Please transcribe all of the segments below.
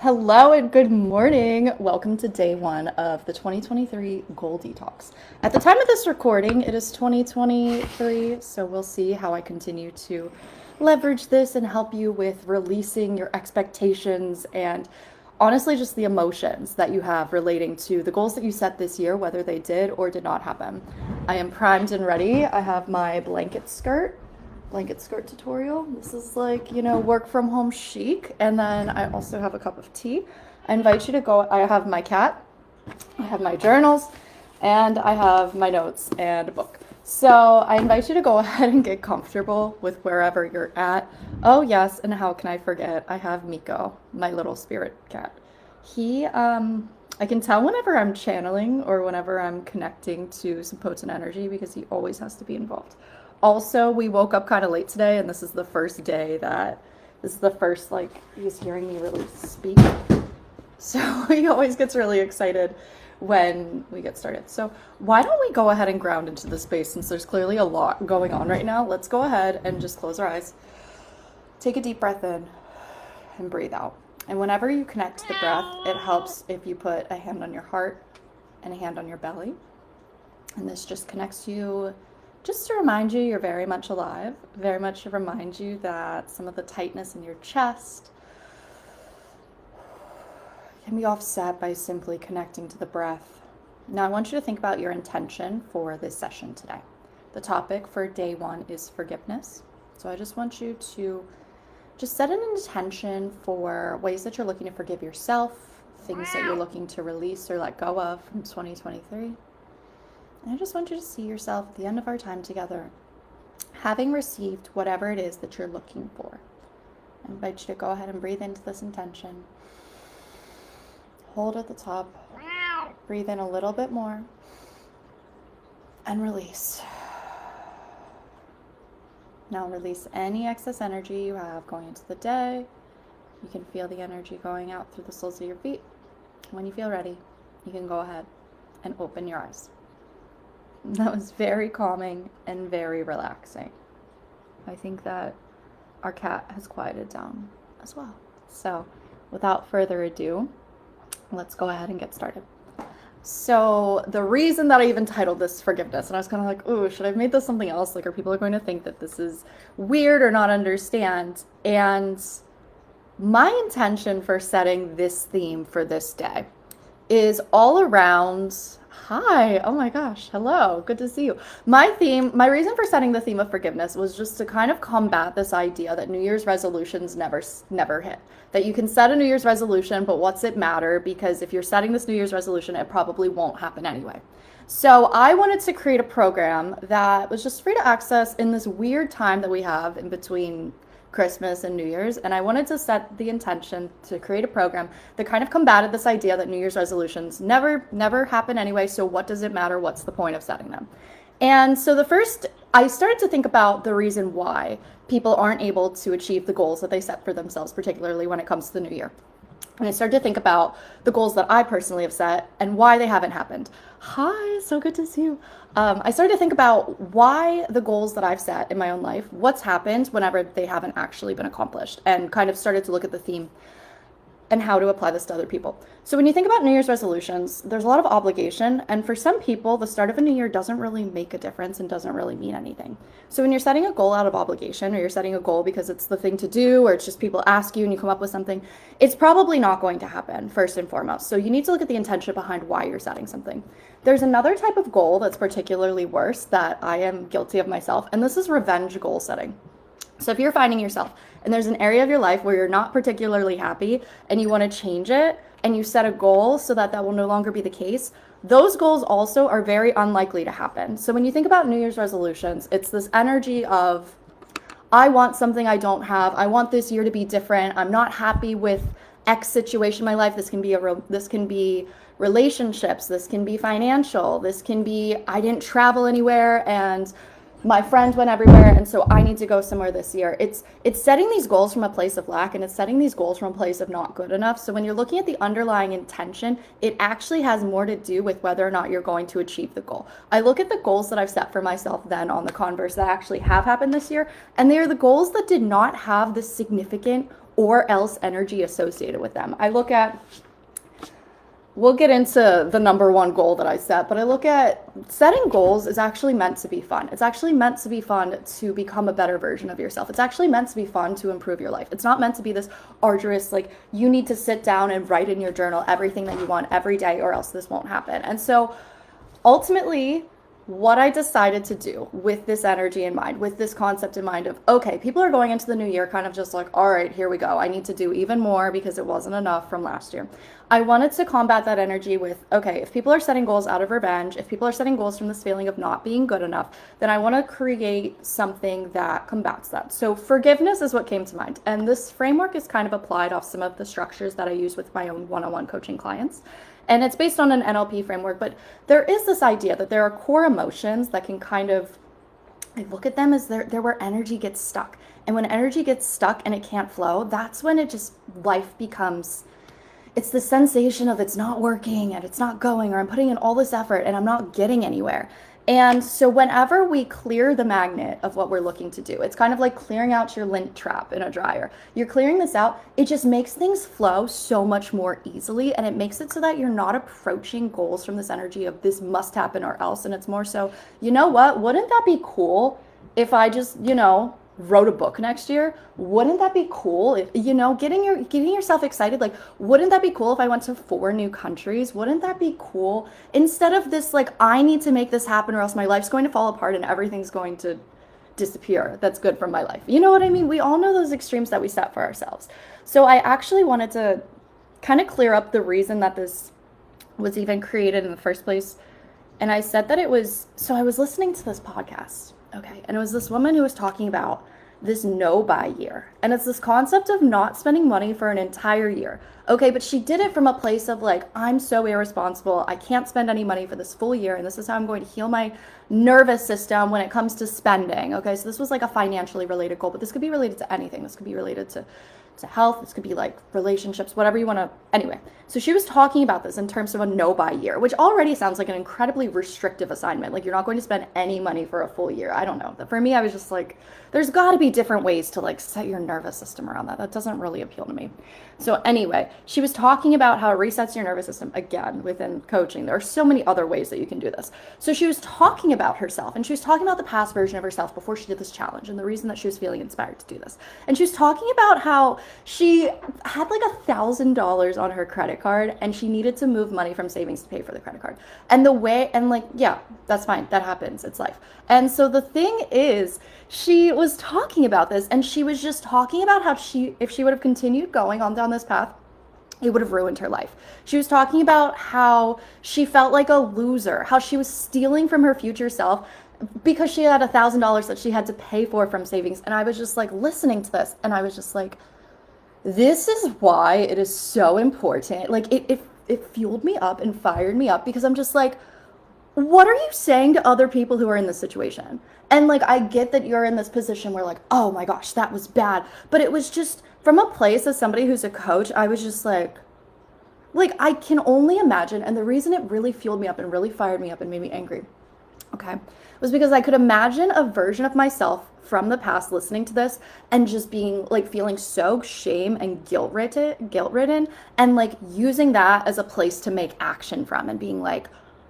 Hello and good morning. Welcome to day one of the 2023 Goal Detox. At the time of this recording, it is 2023, so we'll see how I continue to leverage this and help you with releasing your expectations and honestly just the emotions that you have relating to the goals that you set this year, whether they did or did not happen. I am primed and ready. I have my blanket skirt tutorial. This is like, work from home chic. And then I also have a cup of tea. I invite you to go. I have my cat, I have my journals, and I have my notes and a book. So I invite you to go ahead and get comfortable with wherever you're at. Oh, yes. And how can I forget? I have Miko, my little spirit cat. I can tell whenever I'm channeling or whenever I'm connecting to some potent energy because he always has to be involved. Also, we woke up kind of late today, and this is the first day like, he's hearing me really speak. So he always gets really excited when we get started. So why don't we go ahead and ground into the space since there's clearly a lot going on right now. Let's go ahead and just close our eyes. Take a deep breath in and breathe out. And whenever you connect to the breath, it helps if you put a hand on your heart and a hand on your belly. And this just connects you just to remind you you're very much alive, very much to remind you that some of the tightness in your chest can be offset by simply connecting to the breath. Now I want you to think about your intention for this session today. The topic for day one is forgiveness. So I just want you to just set an intention for ways that you're looking to forgive yourself, things that you're looking to release or let go of from 2023. And I just want you to see yourself at the end of our time together, having received whatever it is that you're looking for. I invite you to go ahead and breathe into this intention. Hold at the top. Breathe in a little bit more. And release. Now release any excess energy you have going into the day. You can feel the energy going out through the soles of your feet. When you feel ready, you can go ahead and open your eyes. That was very calming and very relaxing. I think that our cat has quieted down as well. So without further ado, let's go ahead and get started. So the reason that I even titled this forgiveness, and I was kind of like, ooh, should I have made this something else? Like, are people going to think that this is weird or not understand? And my intention for setting this theme for this day is all around. Hi, oh my gosh, hello, good to see you. My reason for setting the theme of forgiveness was just to kind of combat this idea that New Year's resolutions never hit. That you can set a New Year's resolution, but what's it matter? Because if you're setting this New Year's resolution, it probably won't happen anyway. So I wanted to create a program that was just free to access in this weird time that we have in between Christmas and New Year's, and I wanted to set the intention to create a program that kind of combated this idea that New Year's resolutions never happen anyway, so what does it matter? What's the point of setting them? And so I started to think about the reason why people aren't able to achieve the goals that they set for themselves, particularly when it comes to the new year. And I started to think about the goals that I personally have set and why they haven't happened. Hi, so good to see you. I started to think about why the goals that I've set in my own life, what's happened whenever they haven't actually been accomplished, and kind of started to look at the theme and how to apply this to other people. So when you think about New Year's resolutions, there's a lot of obligation, and for some people, the start of a new year doesn't really make a difference and doesn't really mean anything. So when you're setting a goal out of obligation, or you're setting a goal because it's the thing to do, or it's just people ask you and you come up with something, it's probably not going to happen, first and foremost. So you need to look at the intention behind why you're setting something. There's another type of goal that's particularly worse that I am guilty of myself, and this is revenge goal setting. So if you're finding yourself and there's an area of your life where you're not particularly happy and you want to change it and you set a goal so that will no longer be the case, those goals also are very unlikely to happen. So when you think about New Year's resolutions, it's this energy of, I want something I don't have. I want this year to be different. I'm not happy with X situation in my life. This can be relationships. This can be financial. This can be, I didn't travel anywhere and my friend went everywhere, and so I need to go somewhere this year. It's setting these goals from a place of lack, and it's setting these goals from a place of not good enough. So when you're looking at the underlying intention, it actually has more to do with whether or not you're going to achieve the goal. I look at the goals that I've set for myself then on the converse that actually have happened this year, and they are the goals that did not have the significant or else energy associated with them. We'll get into the number one goal that I set, but I look at setting goals is actually meant to be fun. It's actually meant to be fun to become a better version of yourself. It's actually meant to be fun to improve your life. It's not meant to be this arduous, like you need to sit down and write in your journal everything that you want every day or else this won't happen. And so ultimately, what I decided to do with this energy in mind, with this concept in mind of, okay, people are going into the new year kind of just like, all right, here we go. I need to do even more because it wasn't enough from last year. I wanted to combat that energy with, okay, if people are setting goals out of revenge, if people are setting goals from this feeling of not being good enough, then I want to create something that combats that. So forgiveness is what came to mind. And this framework is kind of applied off some of the structures that I use with my own one-on-one coaching clients. And it's based on an NLP framework, but there is this idea that there are core emotions that can kind of, I look at them as they're where energy gets stuck. And when energy gets stuck and it can't flow, that's when life becomes, it's the sensation of it's not working and it's not going, or I'm putting in all this effort and I'm not getting anywhere. And so whenever we clear the magnet of what we're looking to do, it's kind of like clearing out your lint trap in a dryer. You're clearing this out. It just makes things flow so much more easily. And it makes it so that you're not approaching goals from this energy of this must happen or else. And it's more so, you know what? Wouldn't that be cool if I just, wrote a book next year? Wouldn't that be cool if, getting yourself excited, like, wouldn't that be cool if I went to 4 new countries? Wouldn't that be cool? Instead of this, like, I need to make this happen or else my life's going to fall apart and everything's going to disappear. That's good from my life. You know what I mean? We all know those extremes that we set for ourselves. So I actually wanted to kind of clear up the reason that this was even created in the first place. And I said that I was listening to this podcast. Okay. And it was this woman who was talking about this no-buy year. And it's this concept of not spending money for an entire year. Okay, but she did it from a place of like, I'm so irresponsible. I can't spend any money for this full year. And this is how I'm going to heal my nervous system when it comes to spending. Okay, so this was like a financially related goal, but this could be related to anything. This could be related to health. This could be like relationships, whatever you want to. Anyway, so she was talking about this in terms of a no-buy year, which already sounds like an incredibly restrictive assignment. Like you're not going to spend any money for a full year. I don't know. For me, I was just like, there's got to be different ways to like set your nervous system around that. That doesn't really appeal to me. So anyway, she was talking about how it resets your nervous system again within coaching. There are so many other ways that you can do this. So she was talking about herself, and she was talking about the past version of herself before she did this challenge and the reason that she was feeling inspired to do this. And she was talking about how she had like $1,000 on her credit card and she needed to move money from savings to pay for the credit card. And yeah, that's fine. That happens. It's life. And so the thing is, she was talking about this, and she was just talking about how if she would have continued going on down this path, it would have ruined her life. She was talking about how she felt like a loser, how she was stealing from her future self because she had $1,000 that she had to pay for from savings. And I was just like listening to this, and I was just like, this is why it is so important. Like it fueled me up and fired me up, because I'm just like, what are you saying to other people who are in this situation? And like, I get that you're in this position where like, oh my gosh, that was bad. But it was just from a place as somebody who's a coach, I was just like I can only imagine. And the reason it really fueled me up and really fired me up and made me angry, okay, was because I could imagine a version of myself from the past listening to this and just being like feeling so shame and guilt-ridden and like using that as a place to make action from, and being like,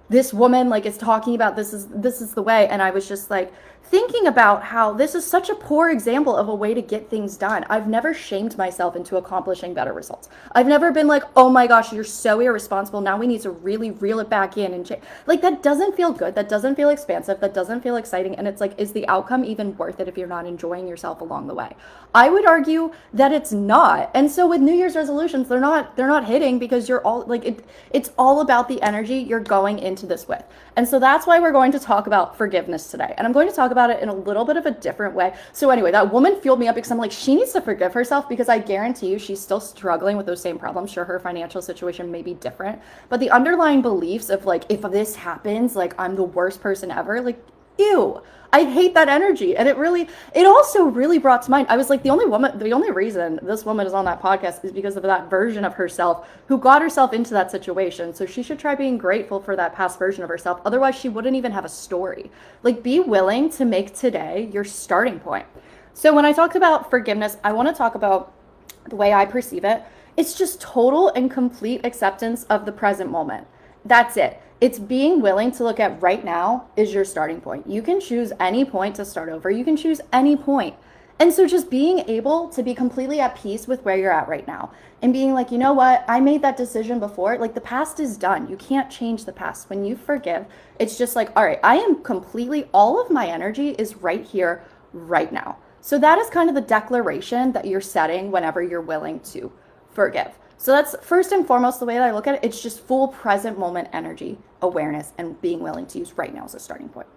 this woman like is talking about this is the way. And I was just like thinking about how this is such a poor example of a way to get things done. I've never shamed myself into accomplishing better results. I've never been like, oh my gosh, you're so irresponsible. Now we need to really reel it back in and like, that doesn't feel good. That doesn't feel expansive. That doesn't feel exciting. And it's like, is the outcome even worth it if you're not enjoying yourself along the way? I would argue that it's not. And so with New Year's resolutions, they're not hitting, because you're all like, it's all about the energy you're going into this with. And so that's why we're going to talk about forgiveness today. And I'm going to talk about it in a little bit of a different way. So anyway, that woman fueled me up because I'm like, she needs to forgive herself, because I guarantee you she's still struggling with those same problems. Sure, her financial situation may be different, but the underlying beliefs of like, if this happens, like I'm the worst person ever, like, ew, I hate that energy. And it also really brought to mind, I was like, the only reason this woman is on that podcast is because of that version of herself who got herself into that situation. So she should try being grateful for that past version of herself. Otherwise, she wouldn't even have a story. Like, be willing to make today your starting point. So when I talked about forgiveness, I want to talk about the way I perceive it, it's just total and complete acceptance of the present moment. That's it. It's being willing to look at right now is your starting point. You can choose any point to start over. You can choose any point. And so just being able to be completely at peace with where you're at right now and being like, you know what, I made that decision before. Like the past is done. You can't change the past. When you forgive, it's just like, all right, I am completely, all of my energy is right here, right now. So that is kind of the declaration that you're setting whenever you're willing to forgive. So that's first and foremost the way that I look at it. It's just full present moment energy, awareness, and being willing to use right now as a starting point.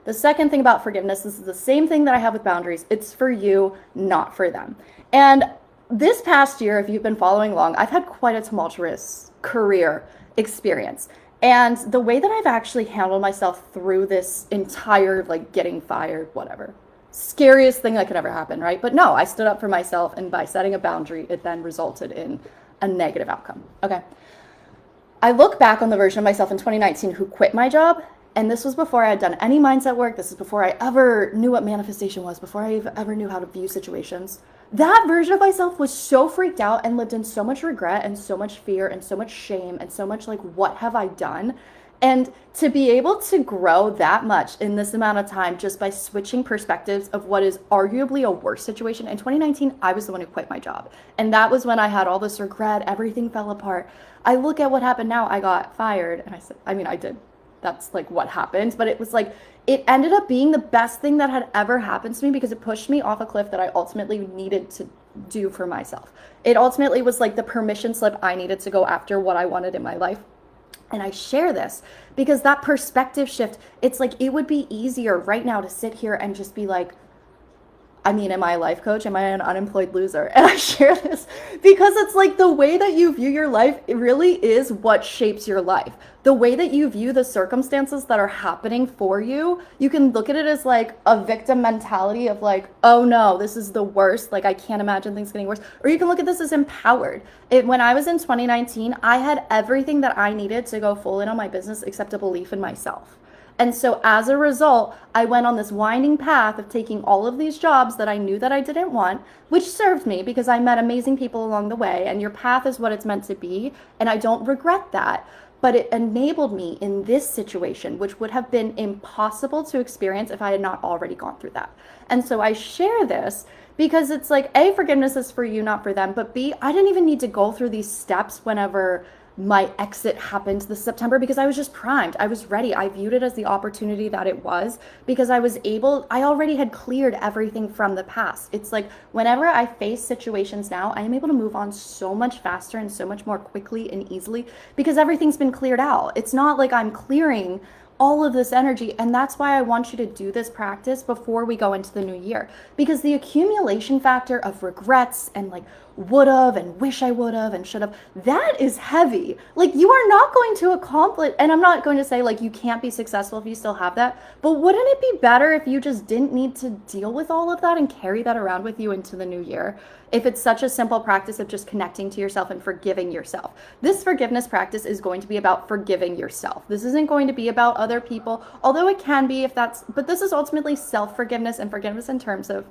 The second thing about forgiveness, this is the same thing that I have with boundaries. It's for you, not for them. And this past year, if you've been following along, I've had quite a tumultuous career experience. And the way that I've actually handled myself through this entire, like, getting fired, whatever, scariest thing that could ever happen, right? But no, I stood up for myself, and by setting a boundary, it then resulted in a negative outcome. Okay. I look back on the version of myself in 2019 who quit my job, and this was before I had done any mindset work. This is before I ever knew what manifestation was, before I ever knew how to view situations. That version of myself was so freaked out and lived in so much regret and so much fear and so much shame and so much like, what have I done? And to be able to grow that much in this amount of time just by switching perspectives of what is arguably a worse situation. In 2019, I was the one who quit my job. And that was when I had all this regret. Everything fell apart. I look at what happened now. I got fired. And I said, I did. That's like what happened. But it was like, it ended up being the best thing that had ever happened to me because it pushed me off a cliff that I ultimately needed to do for myself. It ultimately was like the permission slip I needed to go after what I wanted in my life. And I share this because that perspective shift, it's like it would be easier right now to sit here and just be like, am I a life coach? Am I an unemployed loser? And I share this because it's like the way that you view your life, it really is what shapes your life. The way that you view the circumstances that are happening for you, you can look at it as like a victim mentality of like, oh no, this is the worst. Like I can't imagine things getting worse. Or you can look at this as empowered. When I was in 2019, I had everything that I needed to go full in on my business except a belief in myself. And so as a result, I went on this winding path of taking all of these jobs that I knew that I didn't want, which served me because I met amazing people along the way, and your path is what it's meant to be. And I don't regret that, but it enabled me in this situation, which would have been impossible to experience if I had not already gone through that. And so I share this because it's like, A, forgiveness is for you, not for them. But B, I didn't even need to go through these steps whenever my exit happened this September because I was just primed. I was ready. I viewed it as the opportunity that it was because I already had cleared everything from the past. It's like whenever I face situations now, I am able to move on so much faster and so much more quickly and easily because everything's been cleared out. It's not like I'm clearing all of this energy. And that's why I want you to do this practice before we go into the new year, because the accumulation factor of regrets and like would have and wish I would have and should have, that is heavy. Like you are not going to accomplish, and I'm not going to say like you can't be successful if you still have that, but wouldn't it be better if you just didn't need to deal with all of that and carry that around with you into the new year? If it's such a simple practice of just connecting to yourself and forgiving yourself. This forgiveness practice is going to be about forgiving yourself. This isn't going to be about other people, although it can be but this is ultimately self-forgiveness and forgiveness in terms of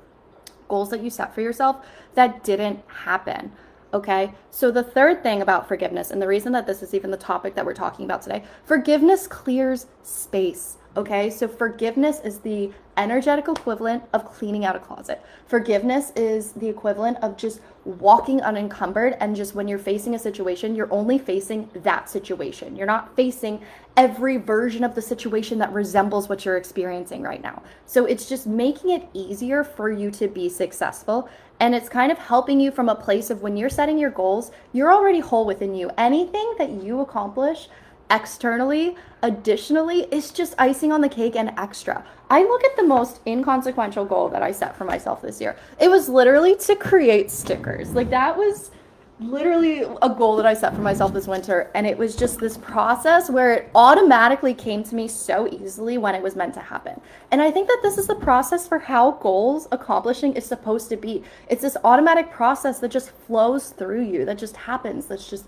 goals that you set for yourself that didn't happen. Okay, so the third thing about forgiveness, and the reason that this is even the topic that we're talking about today, forgiveness clears space. Okay, so forgiveness is the energetic equivalent of cleaning out a closet. Forgiveness is the equivalent of just walking unencumbered, and just when you're facing a situation, you're only facing that situation. You're not facing every version of the situation that resembles what you're experiencing right now. So it's just making it easier for you to be successful. And it's kind of helping you from a place of when you're setting your goals, you're already whole within you. Anything that you accomplish externally, additionally, is just icing on the cake and extra. I look at the most inconsequential goal that I set for myself this year. It was literally to create stickers. Like that was literally a goal that I set for myself this winter. And it was just this process where it automatically came to me so easily when it was meant to happen. And I think that this is the process for how goals accomplishing is supposed to be. It's this automatic process that just flows through you, that just happens, that's just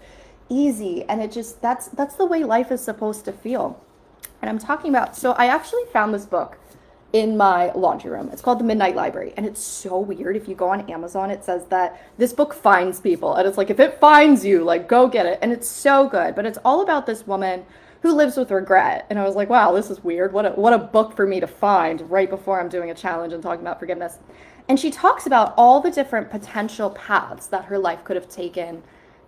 easy. And it just, that's the way life is supposed to feel. And I'm talking about, so I actually found this book in my laundry room. It's called The Midnight Library, and it's so weird. If you go on Amazon, it says that this book finds people, and it's like, if it finds you, like, go get it. And it's so good, but it's all about this woman who lives with regret. And I was like, wow, this is weird. What a book for me to find right before I'm doing a challenge and talking about forgiveness. And she talks about all the different potential paths that her life could have taken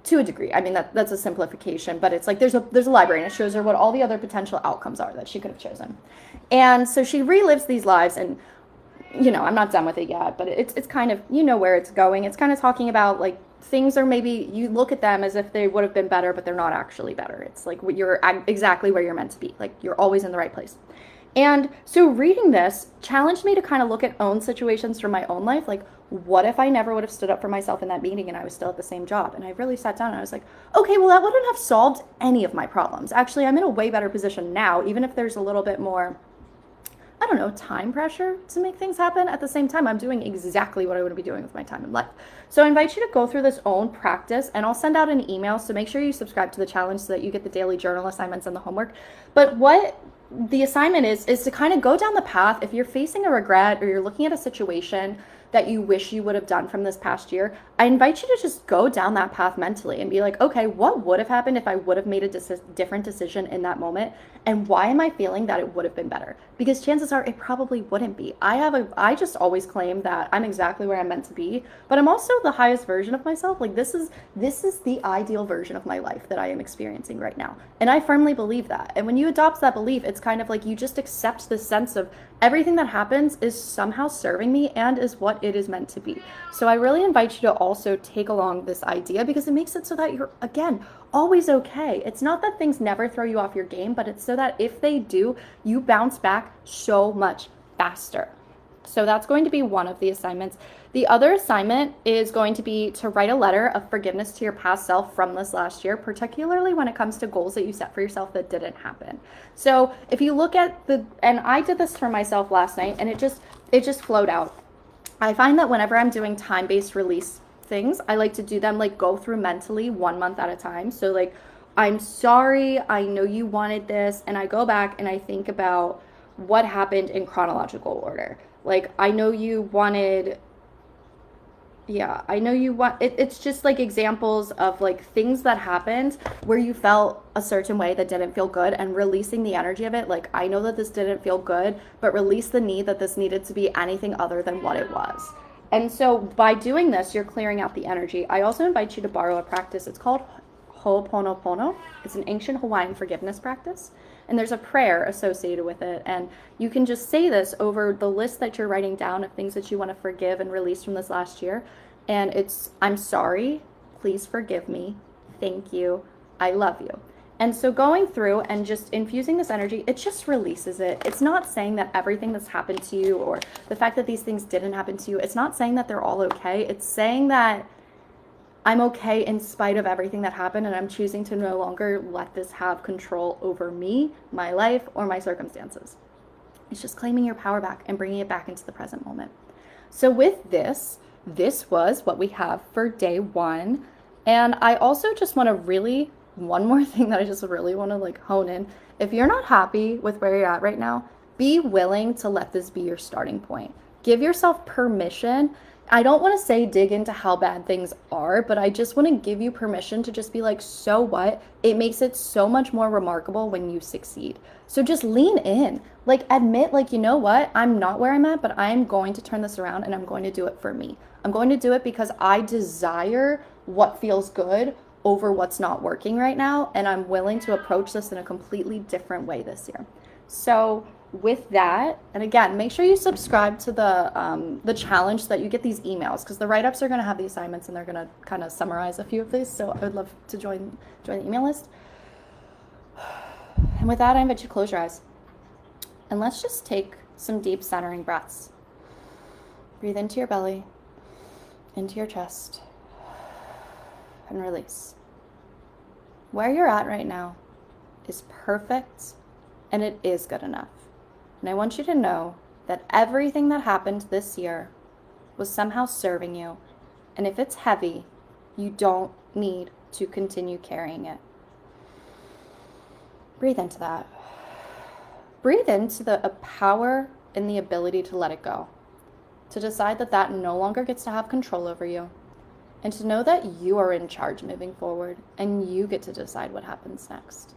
to a degree. I mean, that's a simplification, but it's like there's a library, and it shows her what all the other potential outcomes are that she could have chosen. And so she relives these lives, and I'm not done with it yet, but it's kind of, where it's going. It's kind of talking about like things are, maybe you look at them as if they would have been better, but they're not actually better. It's like you're exactly where you're meant to be. Like you're always in the right place. And so reading this challenged me to kind of look at own situations from my own life. Like, what if I never would have stood up for myself in that meeting and I was still at the same job? And I really sat down and I was like, okay, well, that wouldn't have solved any of my problems. Actually, I'm in a way better position now, even if there's a little bit more, I don't know, time pressure to make things happen. At the same time, I'm doing exactly what I would be doing with my time in life. So I invite you to go through this own practice, and I'll send out an email. So make sure you subscribe to the challenge so that you get the daily journal assignments and the homework. But what the assignment is to kind of go down the path. If you're facing a regret or you're looking at a situation that you wish you would have done from this past year, I invite you to just go down that path mentally and be like, okay, what would have happened if I would have made a different decision in that moment? And why am I feeling that it would have been better? Because chances are it probably wouldn't be. I just always claim that I'm exactly where I'm meant to be, but I'm also the highest version of myself. Like this is the ideal version of my life that I am experiencing right now. And I firmly believe that. And when you adopt that belief, it's kind of like you just accept this sense of everything that happens is somehow serving me and is what it is meant to be. So I really invite you to also take along this idea, because it makes it so that you're, again, always okay. It's not that things never throw you off your game, but it's so that if they do, you bounce back so much faster. So that's going to be one of the assignments. The other assignment is going to be to write a letter of forgiveness to your past self from this last year, particularly when it comes to goals that you set for yourself that didn't happen. So if you look at and I did this for myself last night, and it just flowed out. I find that whenever I'm doing time-based release things, I like to do them, like, go through mentally 1 month at a time. So like, I'm sorry, I know you wanted this, and I go back and I think about what happened in chronological order. Like, I know you wanted, it's just like examples of like things that happened where you felt a certain way that didn't feel good, and releasing the energy of it. Like, I know that this didn't feel good, but release the need that this needed to be anything other than what it was. And so by doing this, you're clearing out the energy. I also invite you to borrow a practice. It's called Ho'oponopono. It's an ancient Hawaiian forgiveness practice, and there's a prayer associated with it. And you can just say this over the list that you're writing down of things that you want to forgive and release from this last year. And it's, I'm sorry, please forgive me, thank you, I love you. And so going through and just infusing this energy, it just releases it. It's not saying that everything that's happened to you, or the fact that these things didn't happen to you, it's not saying that they're all okay. It's saying that I'm okay in spite of everything that happened, and I'm choosing to no longer let this have control over me, my life, or my circumstances. It's just claiming your power back and bringing it back into the present moment. So with this was what we have for day 1. And I also just want to one more thing that I just really want to like hone in. If you're not happy with where you're at right now, be willing to let this be your starting point. Give yourself permission. I don't want to say dig into how bad things are, but I just want to give you permission to just be like, so what? It makes it so much more remarkable when you succeed. So just lean in, like admit, like, you know what? I'm not where I'm at, but I'm going to turn this around, and I'm going to do it for me. I'm going to do it because I desire what feels good over what's not working right now. And I'm willing to approach this in a completely different way this year. So with that, and again, make sure you subscribe to the challenge so that you get these emails, because the write-ups are going to have the assignments, and they're going to kind of summarize a few of these. So I would love to join the email list. And with that, I invite you to close your eyes, and let's just take some deep centering breaths. Breathe into your belly, into your chest, and release. Where you're at right now is perfect, and it is good enough. And I want you to know that everything that happened this year was somehow serving you. And if it's heavy, you don't need to continue carrying it. Breathe into that. Breathe into the power in the ability to let it go, to decide that that no longer gets to have control over you, and to know that you are in charge moving forward and you get to decide what happens next.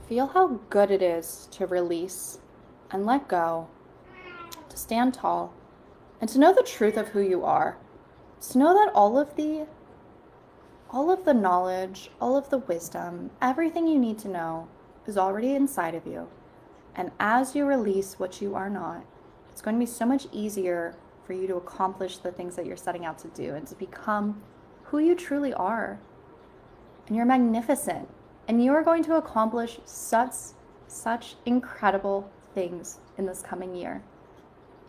Feel how good it is to release and let go, to stand tall, and to know the truth of who you are. To know that all of the knowledge, all of the wisdom, everything you need to know is already inside of you. And as you release what you are not, it's going to be so much easier for you to accomplish the things that you're setting out to do and to become who you truly are. And you're magnificent. And you are going to accomplish such incredible things in this coming year.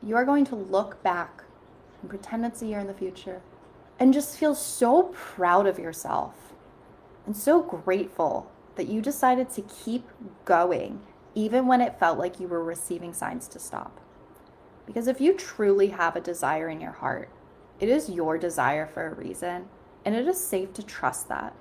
You are going to look back and pretend it's a year in the future and just feel so proud of yourself and so grateful that you decided to keep going even when it felt like you were receiving signs to stop. Because if you truly have a desire in your heart, it is your desire for a reason, and it is safe to trust that.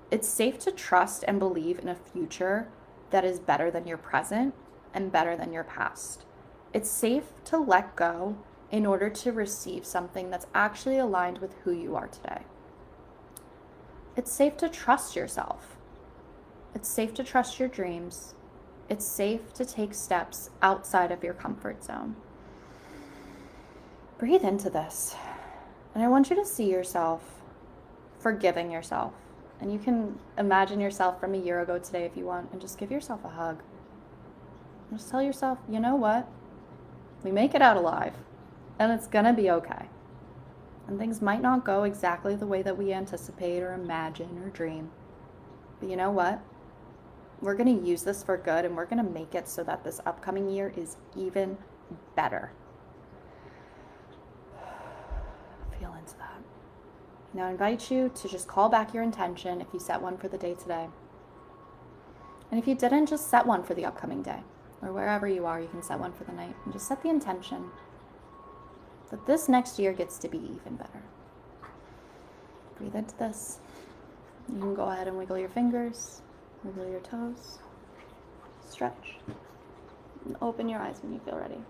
It's safe to trust and believe in a future that is better than your present and better than your past. It's safe to let go in order to receive something that's actually aligned with who you are today. It's safe to trust yourself. It's safe to trust your dreams. It's safe to take steps outside of your comfort zone. Breathe into this. And I want you to see yourself forgiving yourself. And you can imagine yourself from a year ago today if you want, and just give yourself a hug. And just tell yourself, you know what? We make it out alive, and it's gonna be okay. And things might not go exactly the way that we anticipate or imagine or dream. But you know what? We're gonna use this for good, and we're gonna make it so that this upcoming year is even better. Feel into that. Now I invite you to just call back your intention if you set one for the day today. And if you didn't, just set one for the upcoming day. Or wherever you are, you can set one for the night. And just set the intention that this next year gets to be even better. Breathe into this. You can go ahead and wiggle your fingers, wiggle your toes, stretch, and open your eyes when you feel ready.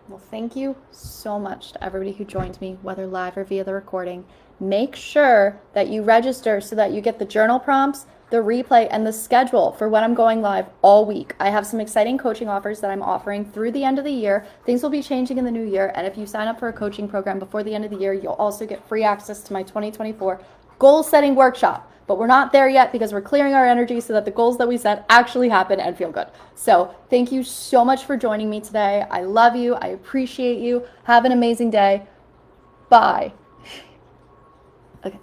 Well, thank you so much to everybody who joined me, whether live or via the recording. Make sure that you register so that you get the journal prompts, the replay, and the schedule for when I'm going live all week. I have some exciting coaching offers that I'm offering through the end of the year. Things will be changing in the new year, and if you sign up for a coaching program before the end of the year, you'll also get free access to my 2024 goal setting workshop. But we're not there yet because we're clearing our energy so that the goals that we set actually happen and feel good. So thank you so much for joining me today. I love you. I appreciate you. Have an amazing day. Bye. Okay.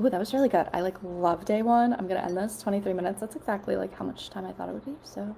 Ooh, that was really good. I love day one. I'm going to end this 23 minutes. That's exactly how much time I thought it would be. So